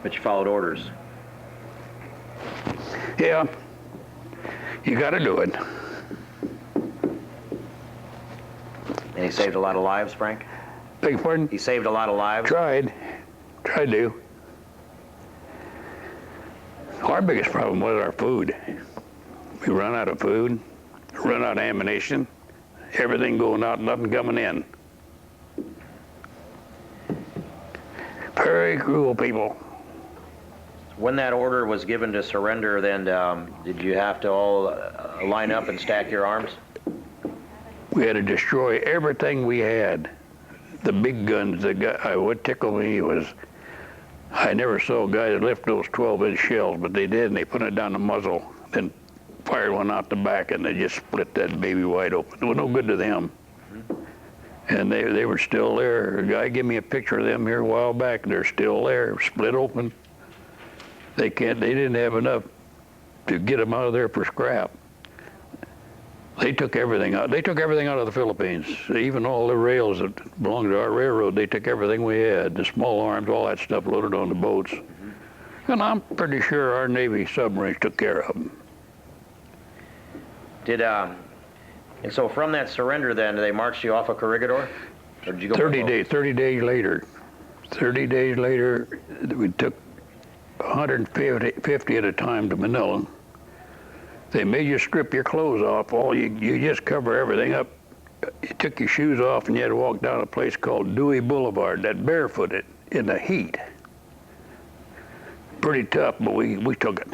But you followed orders. Yeah, you got to do it. And he saved a lot of lives, Frank? Beg your pardon? He saved a lot of lives? Tried to. Our biggest problem was our food. We run out of food, run out of ammunition, everything going out, nothing coming in. Very cruel people. When that order was given to surrender, then did you have to all line up and stack your arms? We had to destroy everything we had. The big guns, what tickled me was, I never saw guys lift those 12-inch shells, but they did, and they put it down the muzzle, then fired one out the back, and they just split that baby wide open. It was no good to them. And they were still there. A guy gave me a picture of them here a while back, and they're still there, split open. They didn't have enough to get them out of there for scrap. They took everything out. They took everything out of the Philippines. Even all the rails that belonged to our railroad, they took everything we had. The small arms, all that stuff loaded on the boats. And I'm pretty sure our Navy submarines took care of them. And so from that surrender then, they marched you off of Corregidor? Or did you go 30 days later. 30 days later, we took 150 at a time to Manila. They made you strip your clothes off. You just cover everything up. You took your shoes off and you had to walk down a place called Dewey Boulevard, that barefooted in the heat. Pretty tough, but we took it.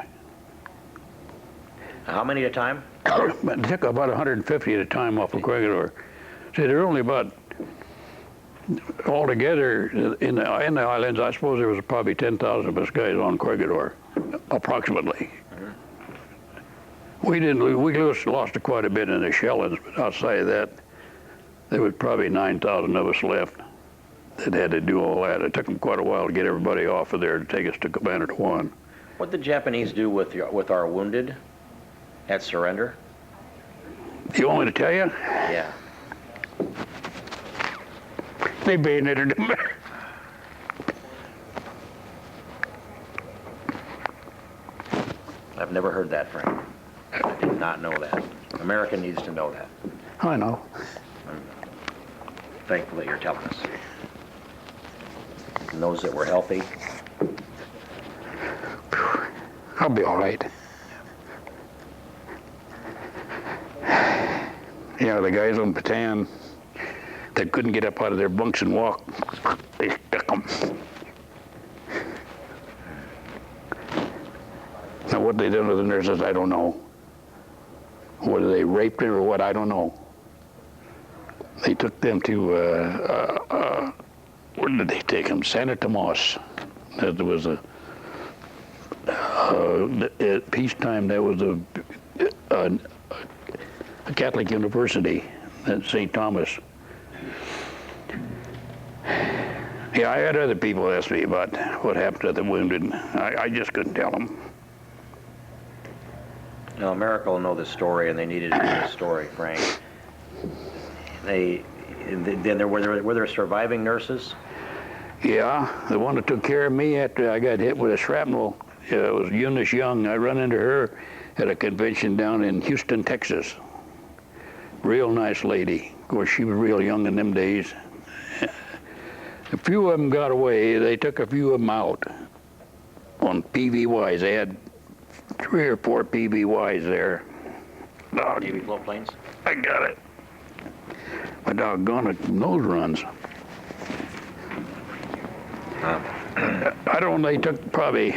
How many at a time? It took about 150 at a time off of Corregidor. See, there were only about, altogether in the islands, I suppose there was probably 10,000 of us guys on Corregidor, approximately. We lost quite a bit in the shellings, but outside of that, there was probably 9,000 of us left that had to do all that. It took them quite a while to get everybody off of there to take us to Commander Juan. What did the Japanese do with our wounded at surrender? You want me to tell you? Yeah. They bayoneted them. I've never heard that, Frank. I did not know that. America needs to know that. I know. I'm thankful that you're telling us. And those that were healthy. I'll be all right. Yeah, the guys on Patan that couldn't get up out of their bunks and walk, they stuck them. Now, what they done with the nurses, I don't know. Whether they raped them or what, I don't know. They took them to, where did they take them? Santa Tomas. There was at peacetime, there was a Catholic university at St. Thomas. Yeah, I had other people ask me about what happened to the wounded. I just couldn't tell them. Now, America will know this story, and they needed to know this story, Frank. Were there surviving nurses? Yeah, the one that took care of me after I got hit with a shrapnel was Eunice Young. I run into her at a convention down in Houston, Texas. Real nice lady. Of course, she was real young in them days. A few of them got away. They took a few of them out on PVYs. They had 3 or 4 PVYs there. Navy float planes? I got it. My doggone it, nose runs. I don't know, they took probably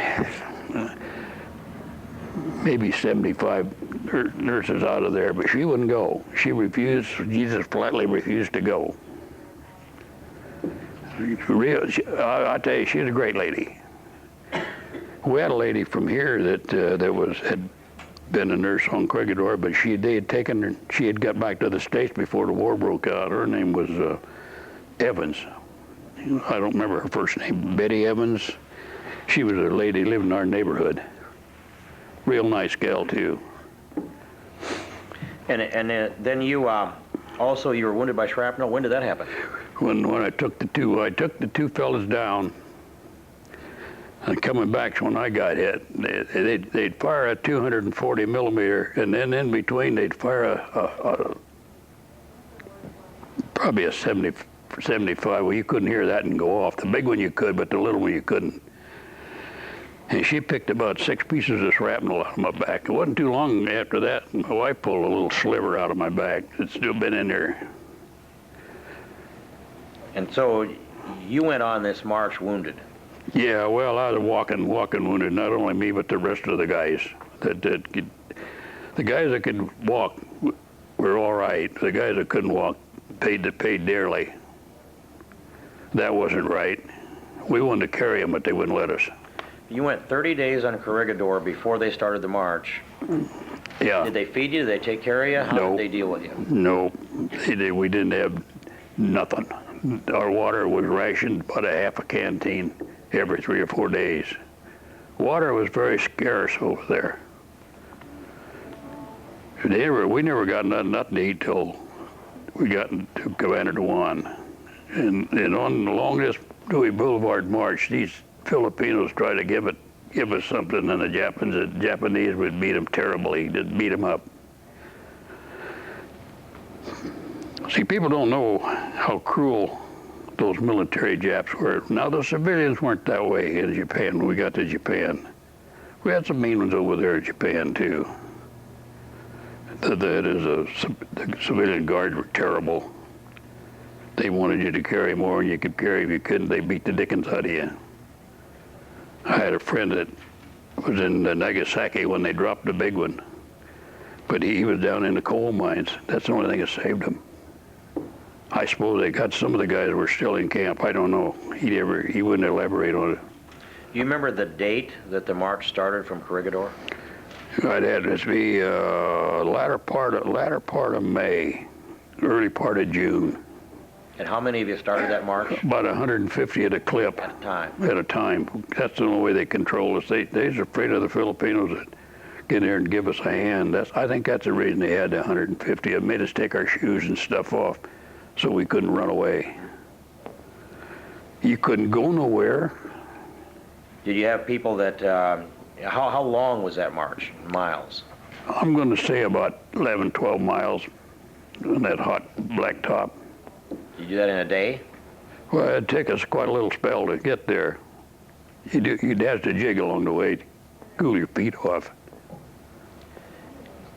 maybe 75 nurses out of there, but she wouldn't go. She refused, she just flatly refused to go. I tell you, she's a great lady. We had a lady from here that had been a nurse on Corregidor, but she had got back to the States before the war broke out. Her name was Evans. I don't remember her first name, Betty Evans. She was a lady living in our neighborhood. Real nice gal too. And then you Also, you were wounded by shrapnel. When did that happen? When I took the two fellas down, and coming back when I got hit, they'd fire a 240 millimeter, and then in between they'd fire probably a 75. Well, you couldn't hear that and go off. The big one you could, but the little one you couldn't. And she picked about 6 pieces of shrapnel out of my back. It wasn't too long after that, my wife pulled a little sliver out of my back. It's still been in there. And so you went on this march wounded. Yeah, well, I was walking wounded. Not only me, but the rest of the guys. The guys that could walk were all right. The guys that couldn't walk paid dearly. That wasn't right. We wanted to carry them, but they wouldn't let us. You went 30 days on Corregidor before they started the march. Yeah. Did they feed you? Did they take care of you? How did they deal with you? No, we didn't have nothing. Our water was rationed about a half a canteen every 3 or 4 days. Water was very scarce over there. We never got nothing to eat till we got to Cabana de Juan. And on along this Dewey Boulevard march, these Filipinos tried to give us something, and the Japanese would beat them terribly, just beat them up. See, people don't know how cruel those military Japs were. Now, the civilians weren't that way in Japan when we got to Japan. We had some mean ones over there in Japan, too. The civilian guards were terrible. They wanted you to carry more than you could carry. If you couldn't, they beat the dickens out of you. I had a friend that was in Nagasaki when they dropped the big one, but he was down in the coal mines. That's the only thing that saved him. I suppose they got some of the guys were still in camp. I don't know. He wouldn't elaborate on it. You remember the date that the march started from Corregidor? I'd had this be latter part of May, early part of June. And how many of you started that march? About 150 at a clip. At a time. At a time. That's the only way they control us. They're afraid of the Filipinos that get there and give us a hand. I think that's the reason they had the 150. It made us take our shoes and stuff off so we couldn't run away. You couldn't go nowhere. Did you have people that, how long was that march, miles? I'm going to say about 11, 12 miles on that hot blacktop. Did you do that in a day? Well, it'd take us quite a little spell to get there. You'd have to jig along the way to cool your feet off.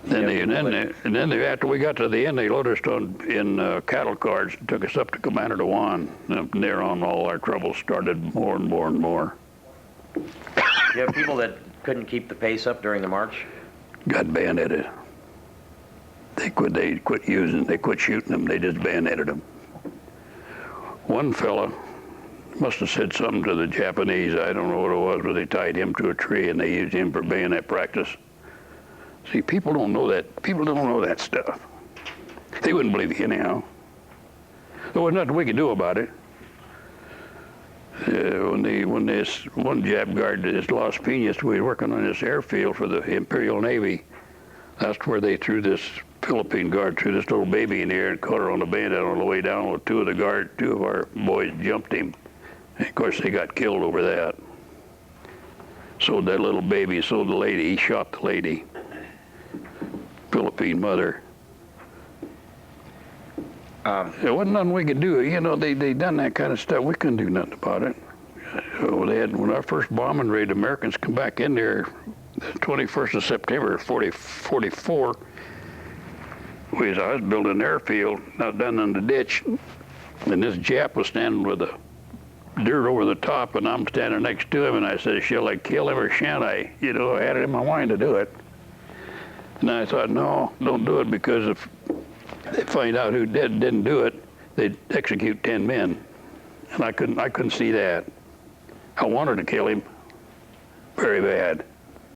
After we got to the end, they loaded us in cattle cars and took us up to Cabana de Juan. And from there on, all our troubles started more and more and more. You have people that couldn't keep the pace up during the march? Got bayoneted. They quit shooting them. They just bayoneted them. One fella must have said something to the Japanese. I don't know what it was, but they tied him to a tree and they used him for bayonet practice. See, people don't know that. People don't know that stuff. They wouldn't believe you anyhow. There was nothing we could do about it. When this one Jap guard, this Las Piñas, we were working on this airfield for the Imperial Navy. That's where they threw this Philippine guard, threw this little baby in the air and caught her on the bayonet on the way down. With two of our boys jumped him. And of course, they got killed over that. Sold that little baby, sold the lady. He shot the lady, Philippine mother. There wasn't nothing we could do. You know, they done that kind of stuff. We couldn't do nothing about it. So when our first bombing raid, Americans come back in there, the 21st of September, 44. I was building an airfield out down in the ditch, and this Jap was standing with the dirt over the top, and I'm standing next to him, and I said, shall I kill him or shan't I? You know, I had it in my mind to do it. And I thought, no, don't do it, because if they find out who didn't do it, they'd execute 10 men. And I couldn't see that. I wanted to kill him very bad.